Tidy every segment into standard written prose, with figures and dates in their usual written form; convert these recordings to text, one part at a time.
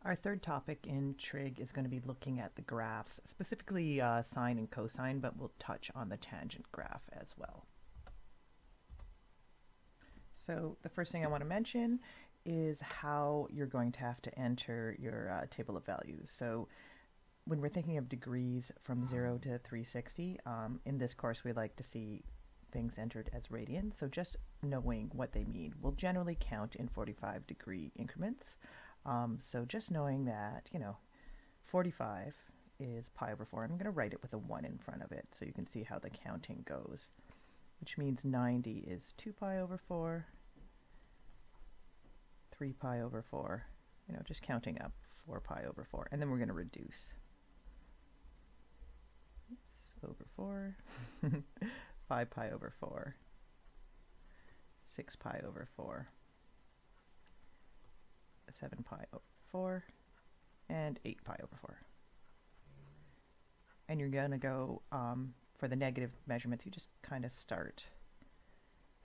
Our third topic in trig is going to be looking at the graphs, specifically sine and cosine, but we'll touch on the tangent graph as well. So the first thing I want to mention is how you're going to have to enter your table of values. So when we're thinking of degrees from 0 to 360, in this course we like to see things entered as radians. So just knowing what they mean. We'll generally count in 45-degree increments. So just knowing that, 45 is pi over 4. I'm going to write it with a 1 in front of it so you can see how the counting goes, which means 90 is 2 pi over 4, 3 pi over 4, just counting up 4 pi over 4. And then we're going to reduce. Over 4, 5 pi over 4, 6 pi over 4, 7 pi over 4, and 8 pi over 4. And you're going to go, for the negative measurements, you just kind of start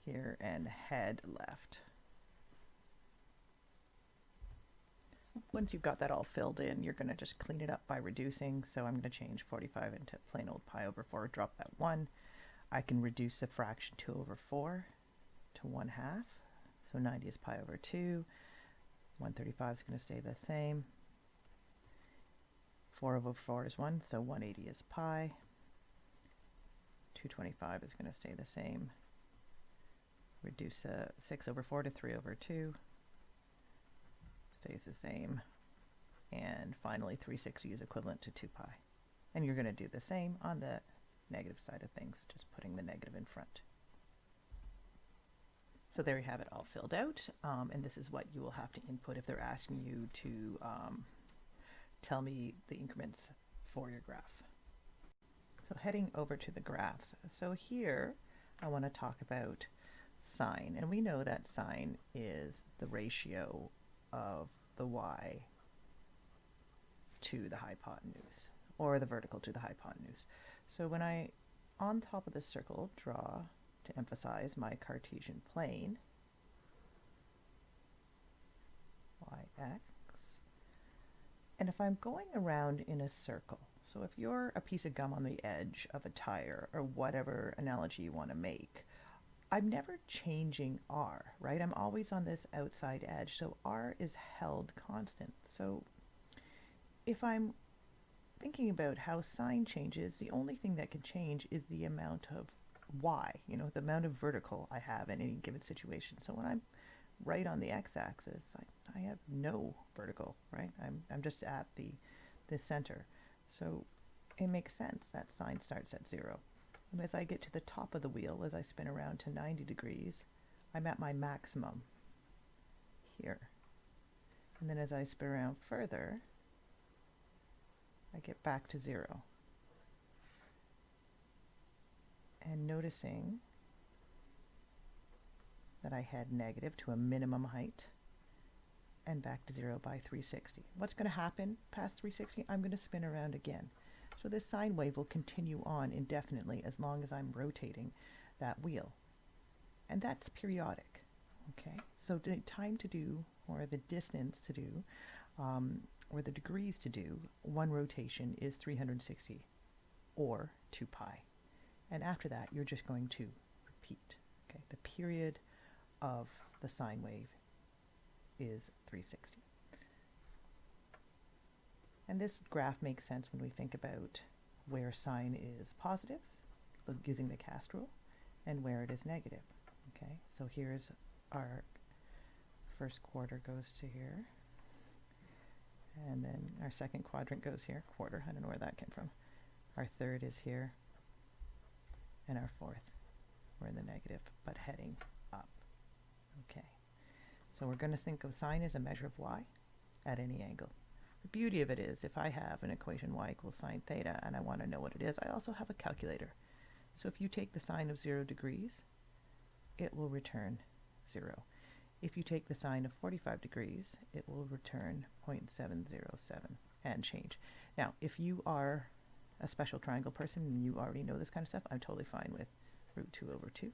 here and head left. Once you've got that all filled in, you're going to just clean it up by reducing. So I'm going to change 45 into plain old pi over 4, drop that 1. I can reduce the fraction 2 over 4 to 1/2. So 90 is pi over 2. 135 is going to stay the same. 4 over 4 is 1, so 180 is pi. 225 is going to stay the same. Reduce 6 over 4 to 3 over 2. Stays the same. And finally, 360 is equivalent to 2 pi. And you're going to do the same on the negative side of things, just putting the negative in front. So there you have it all filled out, and this is what you will have to input if they're asking you to tell me the increments for your graph. So heading over to the graphs. So here I want to talk about sine, and we know that sine is the ratio of the y to the hypotenuse, or the vertical to the hypotenuse. So when I, on top of the circle, draw, to emphasize, my Cartesian plane, yx, and if I'm going around in a circle, so if you're a piece of gum on the edge of a tire, or whatever analogy you want to make, I'm never changing r, right? I'm always on this outside edge, so r is held constant. So if I'm thinking about how sine changes, the only thing that can change is the amount of y, the amount of vertical I have in any given situation. So when I'm right on the x-axis, I have no vertical, right? I'm just at the center. So it makes sense that sine starts at 0. And as I get to the top of the wheel, as I spin around to 90 degrees, I'm at my maximum here. And then as I spin around further, I get back to 0. And noticing that I had negative to a minimum height and back to 0 by 360. What's going to happen past 360? I'm going to spin around again. So this sine wave will continue on indefinitely as long as I'm rotating that wheel. And that's periodic. Okay, so the time to do, or the distance to do, or the degrees to do one rotation is 360, or 2 pi. And after that, you're just going to repeat. Okay, the period of the sine wave is 360. And this graph makes sense when we think about where sine is positive, using the cast rule, and where it is negative. Okay, so here's our first quarter goes to here, and then our second quadrant goes here, quarter, I don't know where that came from. Our third is here, and our fourth, we're in the negative, but heading up. Okay, so we're going to think of sine as a measure of y at any angle. The beauty of it is, if I have an equation y equals sine theta and I want to know what it is, I also have a calculator. So if you take the sine of 0 degrees, it will return 0. If you take the sine of 45 degrees, it will return 0.707 and change. Now, if you are a special triangle person and you already know this kind of stuff, I'm totally fine with root 2 over 2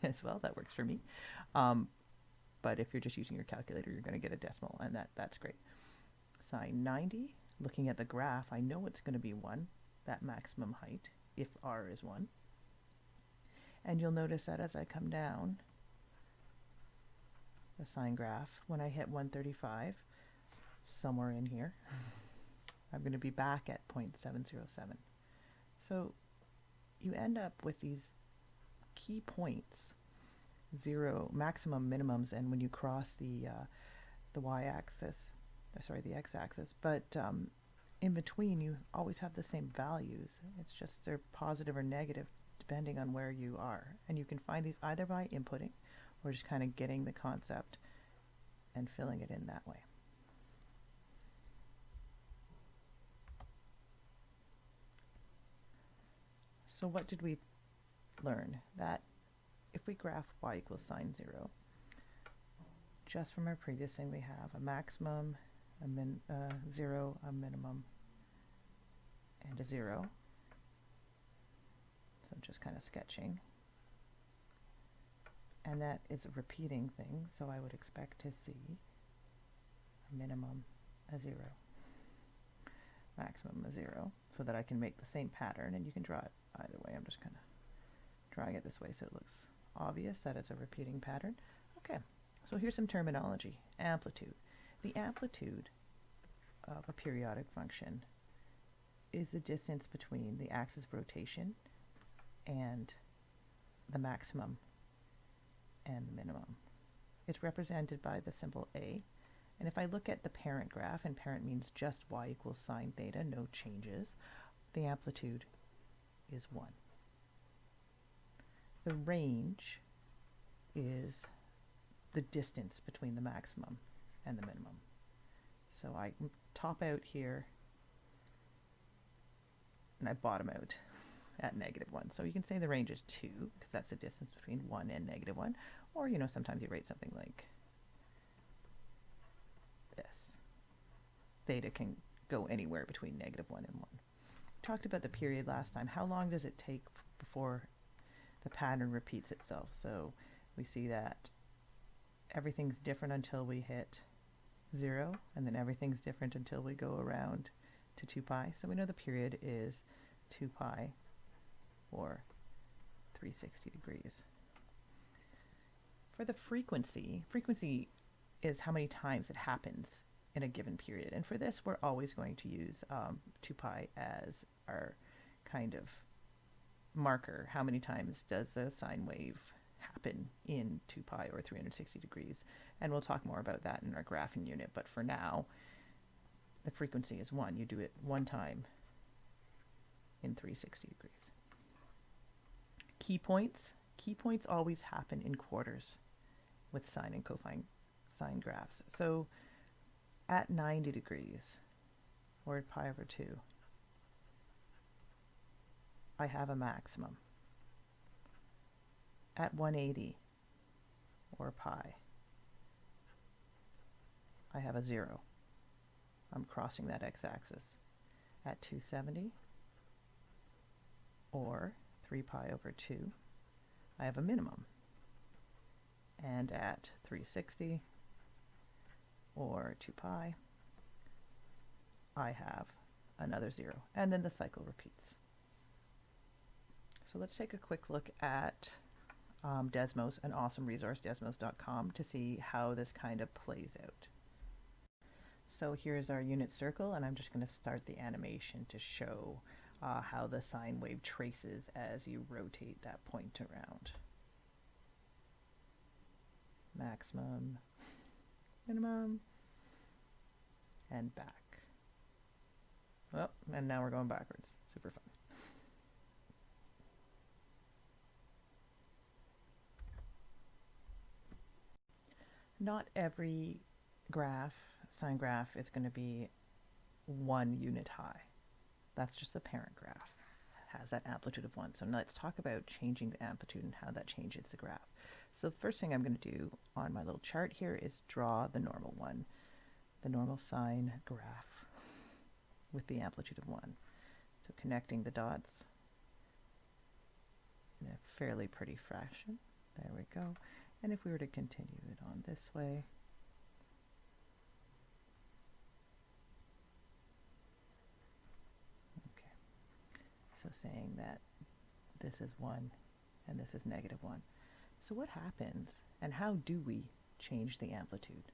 as well. That works for me. But if you're just using your calculator, you're going to get a decimal, and that's great. sine 90, looking at the graph, I know it's going to be 1, that maximum height, if r is 1. And you'll notice that as I come down the sine graph, when I hit 135, somewhere in here, I'm going to be back at 0.707. So you end up with these key points, zero, maximum, minimums, and when you cross the y-axis, sorry, the x-axis, but in between you always have the same values. It's just they're positive or negative depending on where you are. And you can find these either by inputting or just kind of getting the concept and filling it in that way. So what did we learn? That if we graph y equals sine 0, just from our previous thing we have a maximum, a 0, a minimum, and a 0. So I'm just kind of sketching. And that is a repeating thing, so I would expect to see a minimum, a 0, maximum, a 0, so that I can make the same pattern, and you can draw it either way. I'm just kind of drawing it this way so it looks obvious that it's a repeating pattern. Okay, so here's some terminology. Amplitude. The amplitude of a periodic function is the distance between the axis of rotation and the maximum and the minimum. It's represented by the symbol A. And if I look at the parent graph, and parent means just y equals sine theta, no changes, the amplitude is 1. The range is the distance between the maximum and the minimum. So I top out here and I bottom out at -1. So you can say the range is 2 because that's the distance between 1 and -1. Or, you know, sometimes you write something like this. Theta can go anywhere between -1 and 1. Talked about the period last time. How long does it take before the pattern repeats itself? So we see that everything's different until we hit 0, and then everything's different until we go around to 2 pi. So we know the period is 2 pi or 360 degrees. For the frequency is how many times it happens in a given period. And for this, we're always going to use 2 pi as our kind of marker. How many times does a sine wave happen in 2 pi or 360 degrees? And we'll talk more about that in our graphing unit. But for now, the frequency is 1. You do it 1 time in 360 degrees. Key points. Key points always happen in quarters with sine and cosine graphs. So at 90 degrees, or at pi over 2, I have a maximum. At 180, or pi, I have a 0. I'm crossing that x-axis. At 270, or 3 pi over 2, I have a minimum. And at 360, or 2 pi, I have another 0. And then the cycle repeats. So let's take a quick look at Desmos, an awesome resource, desmos.com, to see how this kind of plays out. So here's our unit circle, and I'm just going to start the animation to show how the sine wave traces as you rotate that point around. Maximum, minimum, and back. Oh, and now we're going backwards. Super fun. Not every graph, sine graph, is going to be 1 unit high. That's just the parent graph. It has that amplitude of 1. So now let's talk about changing the amplitude and how that changes the graph. So the first thing I'm going to do on my little chart here is draw the normal one, the normal sine graph with the amplitude of 1. So connecting the dots in a fairly pretty fashion. There we go. And if we were to continue it on this way, saying that this is 1 and this is -1. So what happens, and how do we change the amplitude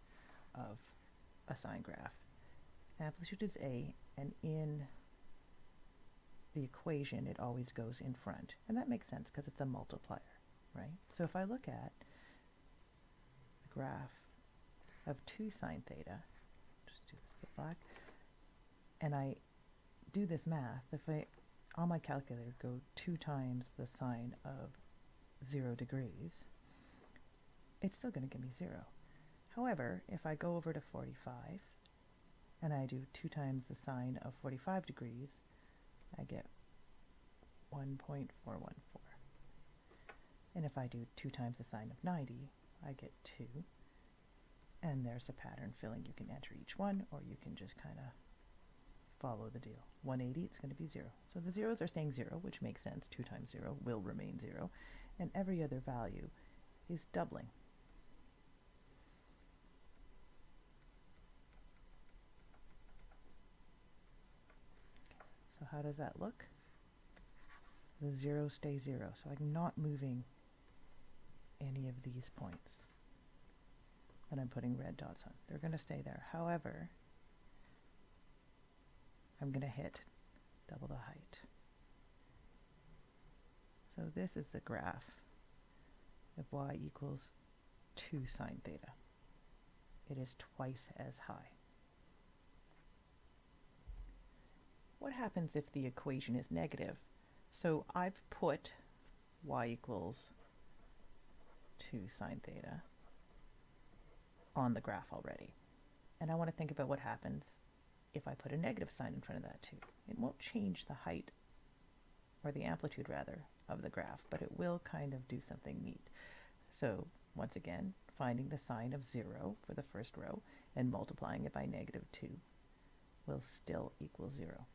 of a sine graph? Amplitude is A, and in the equation it always goes in front. And that makes sense because it's a multiplier, right? So if I look at the graph of 2 sine theta, just do this to black, and I do this math, if I, on my calculator, go 2 times the sine of 0 degrees, it's still going to give me 0. However, if I go over to 45 and I do 2 times the sine of 45 degrees, I get 1.414. And if I do 2 times the sine of 90, I get 2. And there's a pattern filling. You can enter each one, or you can just kind of follow the deal. 180, it's going to be 0. So the zeros are staying 0, which makes sense. 2 times 0 will remain 0. And every other value is doubling. So how does that look? The 0 stays 0. So I'm not moving any of these points that I'm putting red dots on. They're going to stay there. However, I'm going to hit double the height. So this is the graph of y equals 2 sine theta. It is twice as high. What happens if the equation is negative? So I've put y equals 2 sine theta on the graph already. And I want to think about what happens if I put a negative sign in front of that too. It won't change the height, or the amplitude rather, of the graph, but it will kind of do something neat. So once again, finding the sine of 0 for the first row and multiplying it by -2 will still equal 0.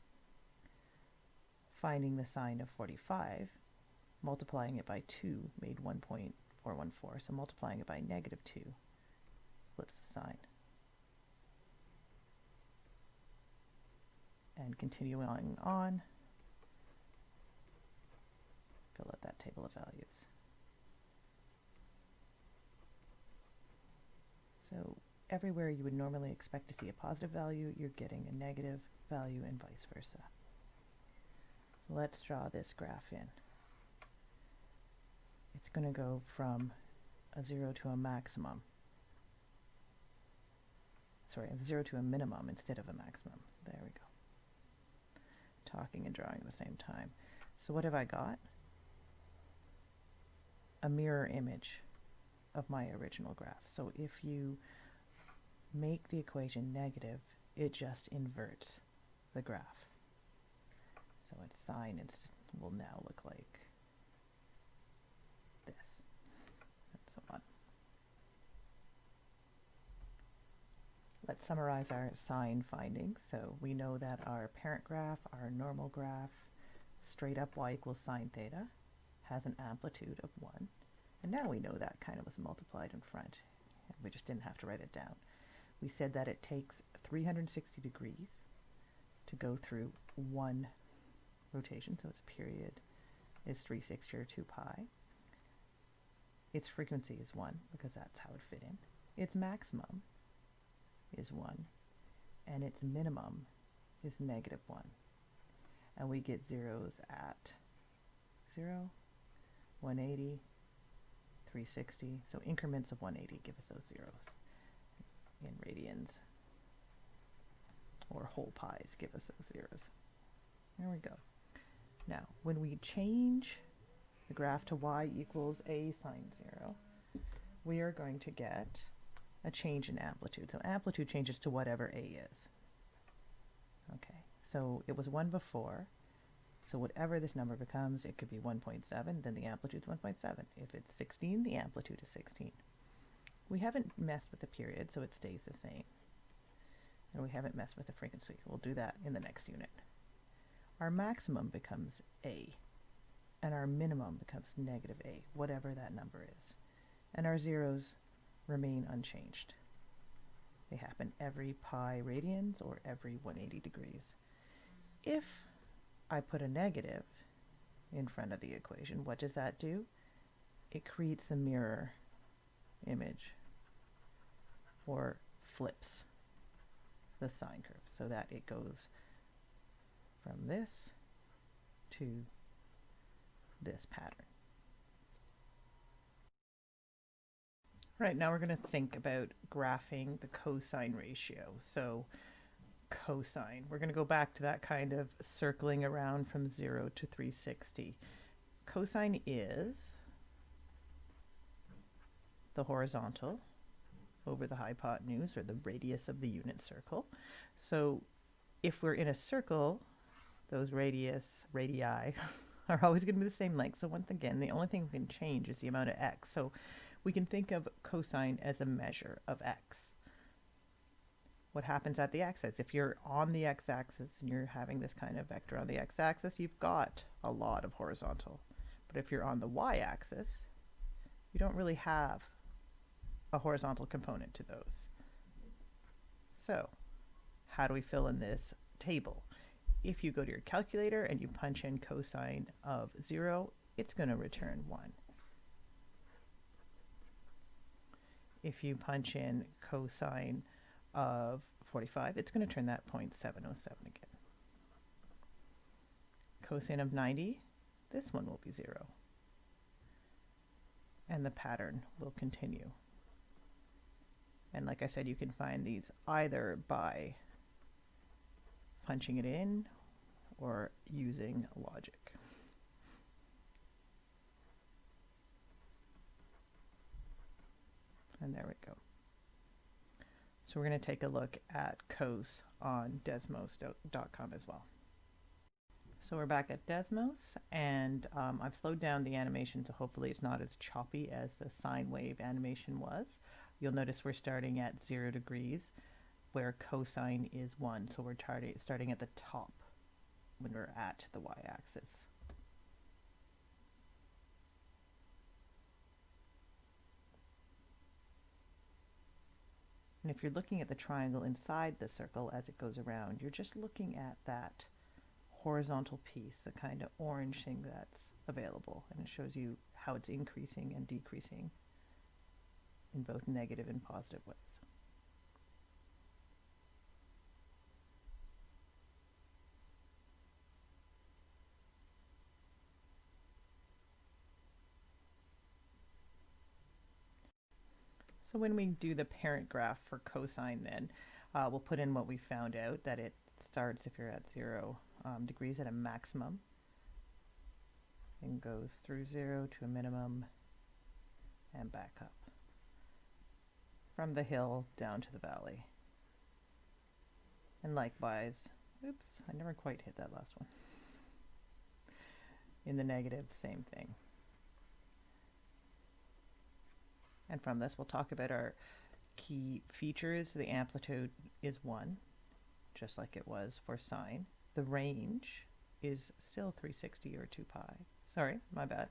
Finding the sine of 45, multiplying it by 2 made 1.414, so multiplying it by -2 flips the sign. And continuing on, fill out that table of values. So everywhere you would normally expect to see a positive value, you're getting a negative value and vice versa. So let's draw this graph in. It's going to go from a 0 to a maximum. Sorry, a 0 to a minimum instead of a maximum. There we go. Talking and drawing at the same time. So what have I got? A mirror image of my original graph. So if you make the equation negative, it just inverts the graph. So its sine will now look like this, and so on. Let's summarize our sine findings. So we know that our parent graph, our normal graph, straight up y equals sine theta, has an amplitude of 1. And now we know that kind of was multiplied in front. We just didn't have to write it down. We said that it takes 360 degrees to go through one rotation, so its period is 360 or 2 pi. Its frequency is 1 because that's how it fit in. Its maximum is 1, and its minimum is -1. And we get zeros at 0, 180, 360. So increments of 180 give us those zeros. In radians, or whole pies, give us those zeros. There we go. Now, when we change the graph to y equals a sine 0, we are going to get a change in amplitude. So amplitude changes to whatever a is. Okay, so it was 1 before. So whatever this number becomes, it could be 1.7, then the amplitude is 1.7. If it's 16, the amplitude is 16. We haven't messed with the period, so it stays the same. And we haven't messed with the frequency. We'll do that in the next unit. Our maximum becomes a, and our minimum becomes -a, whatever that number is. And our zeros remain unchanged. They happen every pi radians or every 180 degrees. If I put a negative, in front of the equation. What does that do? It creates a mirror image, or flips the sine curve so that it goes from this to this pattern. Right, now we're going to think about graphing the cosine ratio. So cosine, we're going to go back to that kind of circling around from 0 to 360. Cosine is the horizontal over the hypotenuse, or the radius of the unit circle. So if we're in a circle, those radii are always going to be the same length. So once again, the only thing we can change is the amount of x. So we can think of cosine as a measure of x. What happens at the x-axis? If you're on the x-axis and you're having this kind of vector on the x-axis, you've got a lot of horizontal. But if you're on the y-axis, you don't really have a horizontal component to those. So how do we fill in this table? If you go to your calculator and you punch in cosine of 0, it's going to return 1. If you punch in cosine of 45, it's going to turn that 0.707 again. Cosine of 90, this one will be 0. And the pattern will continue. And like I said, you can find these either by punching it in or using logic. And there we go. So we're going to take a look at cos on Desmos.com as well. So we're back at Desmos, and I've slowed down the animation so hopefully it's not as choppy as the sine wave animation was. You'll notice we're starting at 0 degrees, where cosine is 1. So we're starting at the top when we're at the y-axis. And if you're looking at the triangle inside the circle as it goes around, you're just looking at that horizontal piece, the kind of orange thing that's available. And it shows you how it's increasing and decreasing in both negative and positive ways. So when we do the parent graph for cosine, then we'll put in what we found out, that it starts, if you're at 0 degrees, at a maximum and goes through 0 to a minimum and back up from the hill down to the valley. And likewise, oops, I never quite hit that last one. In the negative, same thing. And from this, we'll talk about our key features. The amplitude is 1, just like it was for sine. The range is still 360 or 2 pi. Sorry, my bad.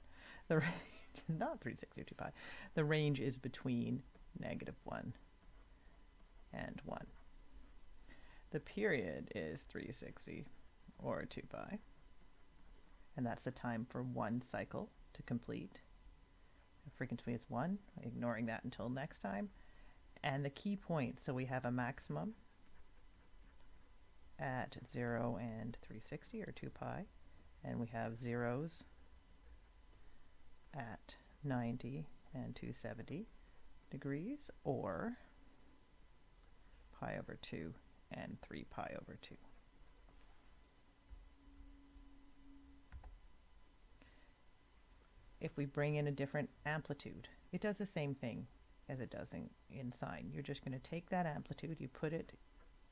The range is not 360 or 2 pi. The range is between -1 and 1. The period is 360 or 2 pi. And that's the time for one cycle to complete. The frequency is 1, ignoring that until next time. And the key points, so we have a maximum at 0 and 360 or 2 pi, and we have zeros at 90 and 270 degrees, or pi over 2 and 3 pi over 2. If we bring in a different amplitude, it does the same thing as it does in sine. You're just going to take that amplitude, you put it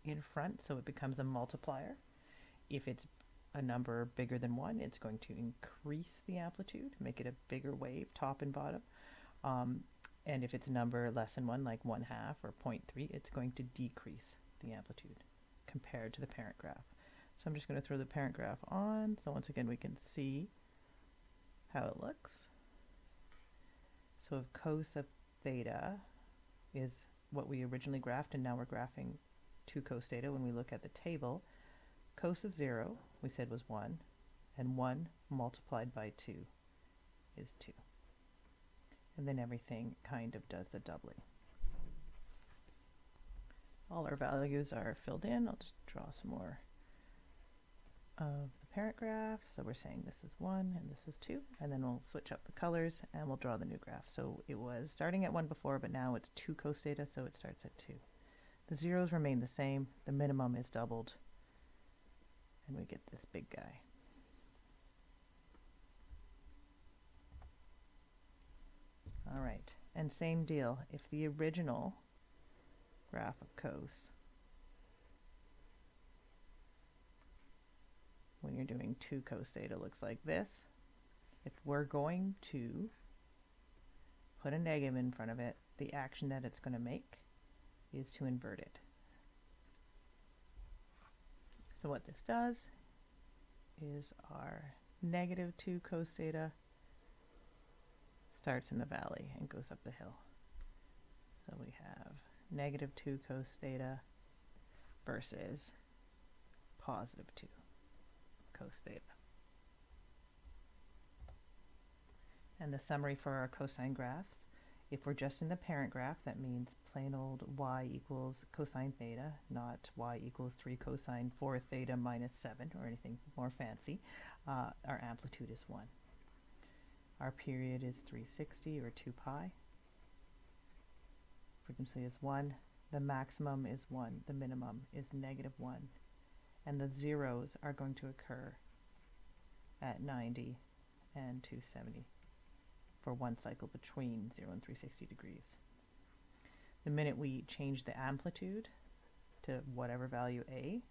in front so it becomes a multiplier. If it's a number bigger than 1, it's going to increase the amplitude, make it a bigger wave, top and bottom. And if it's a number less than 1, like 1/2 or 0.3, it's going to decrease the amplitude compared to the parent graph. So I'm just going to throw the parent graph on, so once again we can see how it looks. So if cos of theta is what we originally graphed, and now we're graphing 2 cos theta, when we look at the table, cos of 0 we said was 1, and 1 multiplied by 2 is 2. And then everything kind of does the doubling. All our values are filled in. I'll just draw some more of the parent graph. So we're saying this is 1 and this is 2, and then we'll switch up the colors and we'll draw the new graph. So it was starting at 1 before, but now it's 2 cos theta, so it starts at 2. The zeros remain the same, the minimum is doubled, and we get this big guy. All right, and same deal. If the original graph of cos, when you're doing 2 cos theta, looks like this, if we're going to put a negative in front of it, the action that it's going to make is to invert it. So what this does is our negative 2 cos theta starts in the valley and goes up the hill. So we have negative 2 cos theta versus positive 2 cos theta. And the summary for our cosine graphs, if we're just in the parent graph, that means plain old y equals cosine theta, not y equals 3 cosine 4 theta minus 7 or anything more fancy. Our amplitude is 1. Our period is 360 or 2 pi. Frequency is 1. The maximum is 1. The minimum is negative 1. And the zeros are going to occur at 90 and 270 for one cycle between 0 and 360 degrees. The minute we change the amplitude to whatever value A,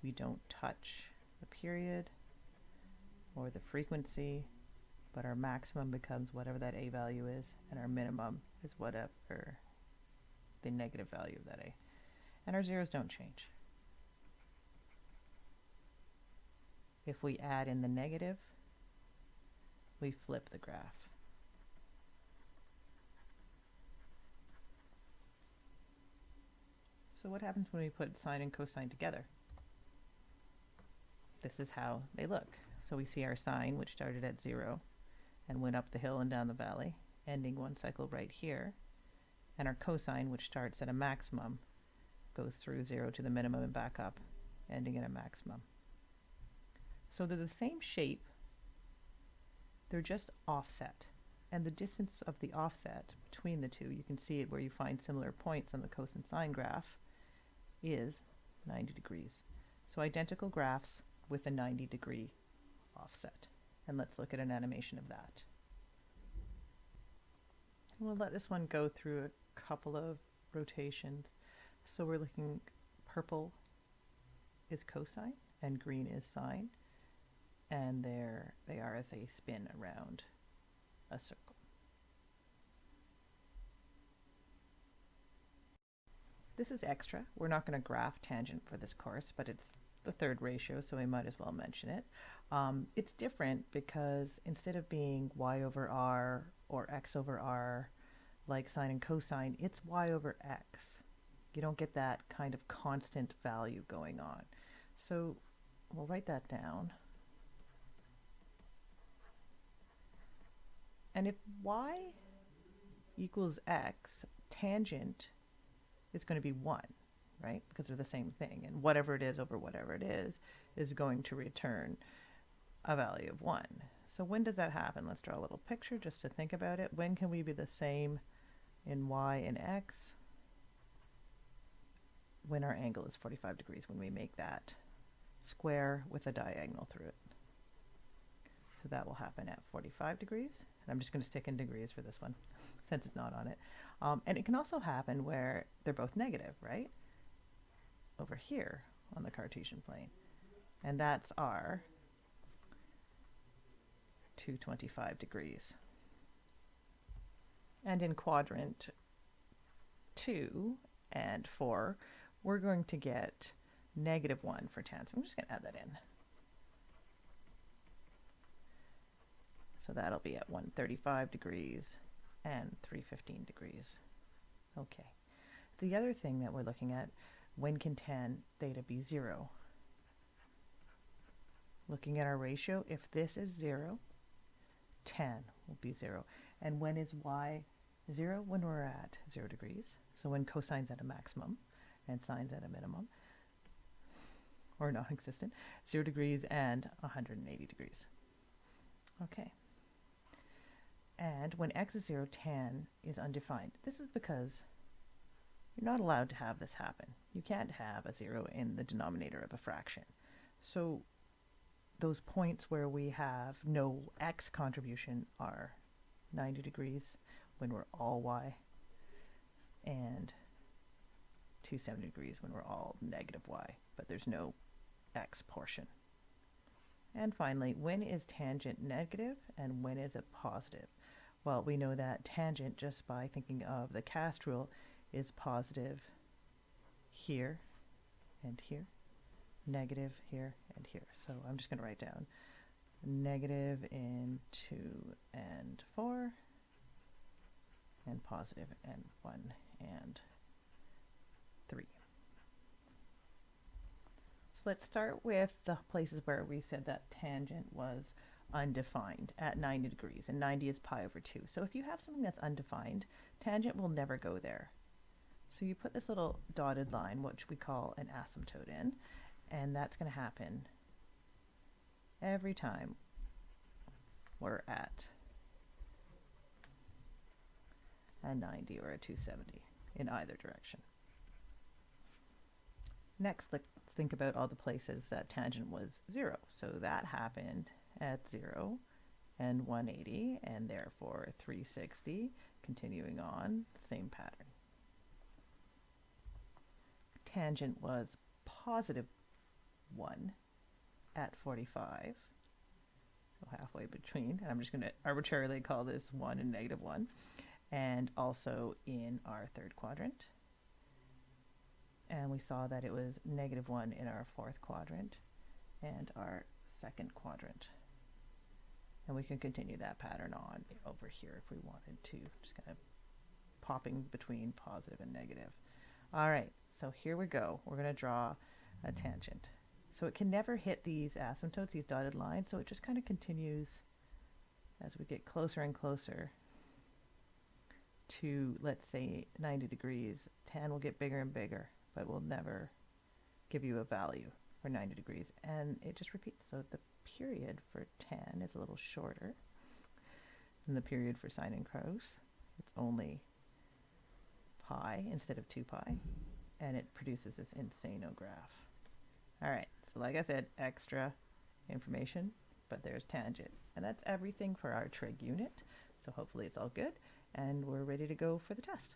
we don't touch the period or the frequency, but our maximum becomes whatever that A value is, and our minimum is whatever the negative value of that A. And our zeros don't change. If we add in the negative, we flip the graph. So what happens when we put sine and cosine together? This is how they look. So we see our sine, which started at 0 and went up the hill and down the valley, ending one cycle right here. And our cosine, which starts at a maximum, goes through 0 to the minimum and back up, ending at a maximum. So they're the same shape, they're just offset. And the distance of the offset between the two, you can see it where you find similar points on the cos and sine graph, is 90 degrees. So identical graphs with a 90-degree offset. And let's look at an animation of that. We'll let this one go through a couple of rotations. So we're looking, purple is cosine and green is sine. And there they are as a spin around a circle. This is extra. We're not going to graph tangent for this course, but it's the third ratio, so we might as well mention it. It's different because instead of being y over r or x over r like sine and cosine, it's y over x. You don't get that kind of constant value going on. So we'll write that down. And if y equals x, tangent is going to be 1, right? Because they're the same thing. And whatever it is over whatever it is going to return a value of 1. So when does that happen? Let's draw a little picture just to think about it. When can we be the same in y and x? When our angle is 45 degrees, when we make that square with a diagonal through it. So that will happen at 45 degrees. And I'm just going to stick in degrees for this one since it's not on it. And it can also happen where they're both negative, right? Over here on the Cartesian plane. And that's our 225 degrees. And in quadrant 2 and 4, we're going to get -1 for tan. So I'm just going to add that in. So that'll be at 135 degrees and 315 degrees. Okay. The other thing that we're looking at, when can tan theta be 0? Looking at our ratio, if this is 0, tan will be 0. And when is y 0? When we're at 0 degrees. So when cosine's at a maximum and sine's at a minimum, or non-existent, 0 degrees and 180 degrees. Okay. And when x is 0, tan is undefined. This is because you're not allowed to have this happen. You can't have a 0 in the denominator of a fraction. So those points where we have no x contribution are 90 degrees when we're all y, and 270 degrees when we're all negative y, but there's no x portion. And finally, when is tangent negative and when is it positive? Well, we know that tangent, just by thinking of the cast rule, is positive here and here, negative here and here. So I'm just going to write down negative in 2 and 4, and positive in 1 and 3. So let's start with the places where we said that tangent was undefined at 90 degrees, and 90 is pi over 2. So if you have something that's undefined, tangent will never go there. So you put this little dotted line, which we call an asymptote, in, and that's going to happen every time we're at a 90 or a 270 in either direction. Next, let's think about all the places that tangent was 0. So that happened at 0 and 180, and therefore 360, continuing on, same pattern. Tangent was positive 1 at 45, so halfway between, and I'm just going to arbitrarily call this 1 and negative 1, and also in our third quadrant. And we saw that it was negative 1 in our fourth quadrant and our second quadrant. And we can continue that pattern on over here if we wanted to, just kind of popping between positive and negative. All right, so here we go. We're going to draw a tangent. So it can never hit these asymptotes, these dotted lines, so it just kind of continues as we get closer and closer to, let's say, 90 degrees. Tan will get bigger and bigger, but will never give you a value for 90 degrees. And it just repeats. So the period for tan is a little shorter than the period for sine and cos. It's only pi instead of 2 pi, and it produces this insano graph. All right, so like I said, extra information, but there's tangent. And that's everything for our trig unit. So hopefully it's all good, and we're ready to go for the test.